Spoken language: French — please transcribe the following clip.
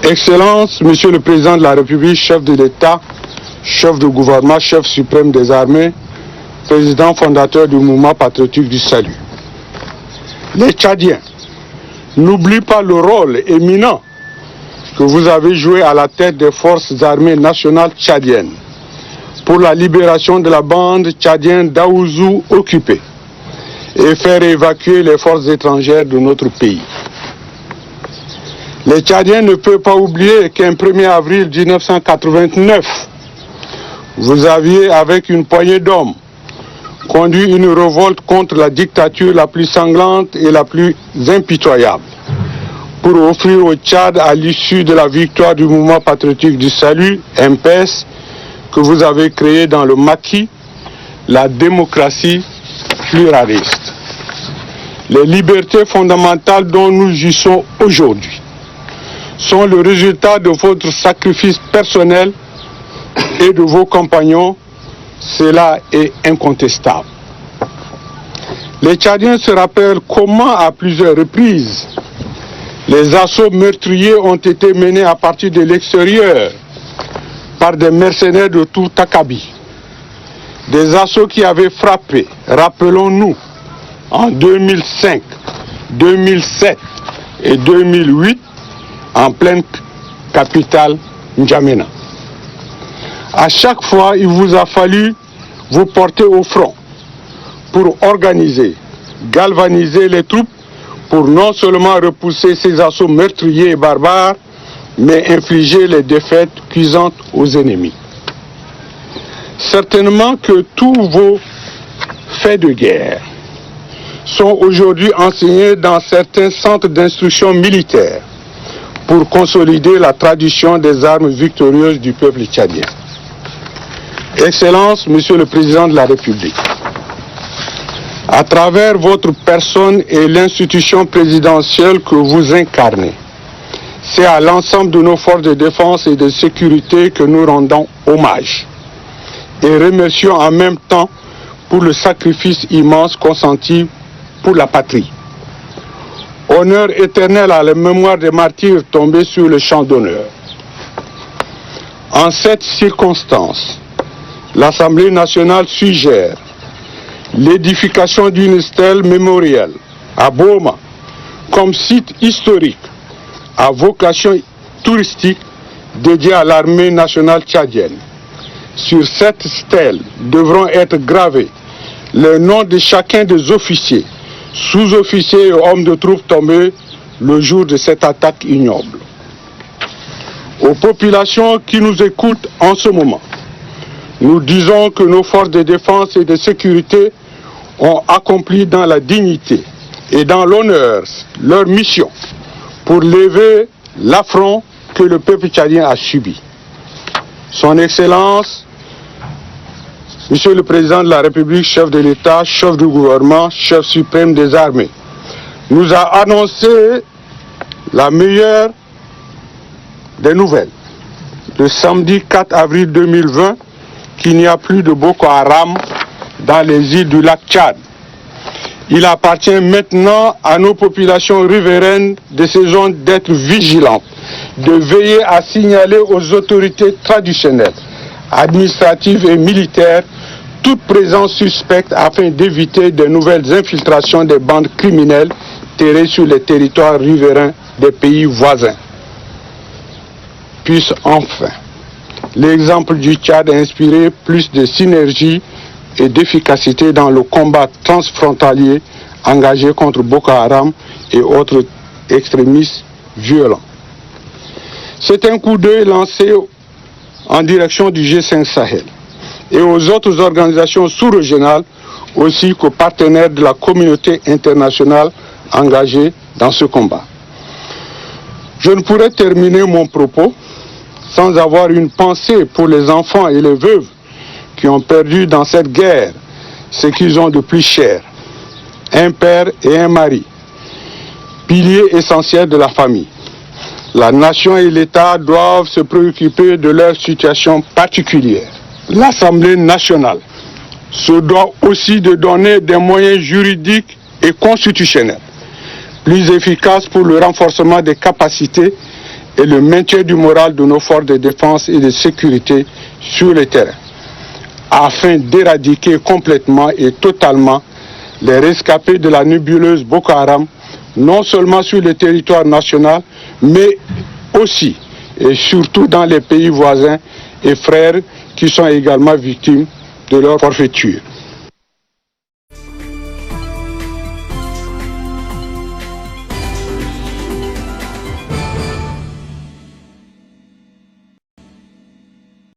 Excellences, Monsieur le Président de la République, chef de l'État, chef de gouvernement, chef suprême des armées, président fondateur du mouvement patriotique du salut. Les Tchadiens, n'oubliez pas le rôle éminent que vous avez joué à la tête des forces armées nationales tchadiennes pour la libération de la bande tchadienne d'Aouzou occupée et faire évacuer les forces étrangères de notre pays. Les Tchadiens ne peuvent pas oublier qu'un 1er avril 1989, vous aviez, avec une poignée d'hommes, conduit une révolte contre la dictature la plus sanglante et la plus impitoyable, pour offrir au Tchad, à l'issue de la victoire du mouvement patriotique du salut, MPS, que vous avez créé dans le maquis, la démocratie pluraliste. Les libertés fondamentales dont nous jouissons aujourd'hui sont le résultat de votre sacrifice personnel et de vos compagnons. Cela est incontestable. Les Tchadiens se rappellent comment, à plusieurs reprises, les assauts meurtriers ont été menés à partir de l'extérieur par des mercenaires de tout acabit. Des assauts qui avaient frappé, rappelons-nous, en 2005, 2007 et 2008, en pleine capitale N'Djamena. À chaque fois, il vous a fallu vous porter au front pour organiser, galvaniser les troupes pour non seulement repousser ces assauts meurtriers et barbares, mais infliger les défaites cuisantes aux ennemis. Certainement que tous vos faits de guerre sont aujourd'hui enseignés dans certains centres d'instruction militaire pour consolider la tradition des armes victorieuses du peuple tchadien. Excellences, Monsieur le Président de la République, à travers votre personne et l'institution présidentielle que vous incarnez, c'est à l'ensemble de nos forces de défense et de sécurité que nous rendons hommage et remercions en même temps pour le sacrifice immense consenti pour la patrie. Honneur éternel à la mémoire des martyrs tombés sur le champ d'honneur. En cette circonstance, l'Assemblée nationale suggère l'édification d'une stèle mémorielle à Boma comme site historique à vocation touristique dédiée à l'armée nationale tchadienne. Sur cette stèle devront être gravés les noms de chacun des officiers, sous-officiers et hommes de troupes tombés le jour de cette attaque ignoble. Aux populations qui nous écoutent en ce moment, nous disons que nos forces de défense et de sécurité ont accompli dans la dignité et dans l'honneur leur mission pour lever l'affront que le peuple tchadien a subi. Son Excellence, Monsieur le Président de la République, chef de l'État, chef du gouvernement, chef suprême des armées, nous a annoncé la meilleure des nouvelles. Le samedi 4 avril 2020, qu'il n'y a plus de Boko Haram dans les îles du lac Tchad. Il appartient maintenant à nos populations riveraines de ces zones d'être vigilantes, de veiller à signaler aux autorités traditionnelles, administratives et militaires toute présence suspecte afin d'éviter de nouvelles infiltrations des bandes criminelles terrées sur les territoires riverains des pays voisins. Puisse enfin l'exemple du Tchad inspirer plus de synergie et d'efficacité dans le combat transfrontalier engagé contre Boko Haram et autres extrémistes violents. C'est un coup d'œil lancé en direction du G5 Sahel et aux autres organisations sous-régionales ainsi qu'aux partenaires de la communauté internationale engagés dans ce combat. Je ne pourrais terminer mon propos sans avoir une pensée pour les enfants et les veuves qui ont perdu dans cette guerre ce qu'ils ont de plus cher, un père et un mari, piliers essentiels de la famille. La nation et l'État doivent se préoccuper de leur situation particulière. L'Assemblée nationale se doit aussi de donner des moyens juridiques et constitutionnels plus efficaces pour le renforcement des capacités et le maintien du moral de nos forces de défense et de sécurité sur le terrain, afin d'éradiquer complètement et totalement les rescapés de la nébuleuse Boko Haram, non seulement sur le territoire national, mais aussi et surtout dans les pays voisins et frères qui sont également victimes de leur forfaiture.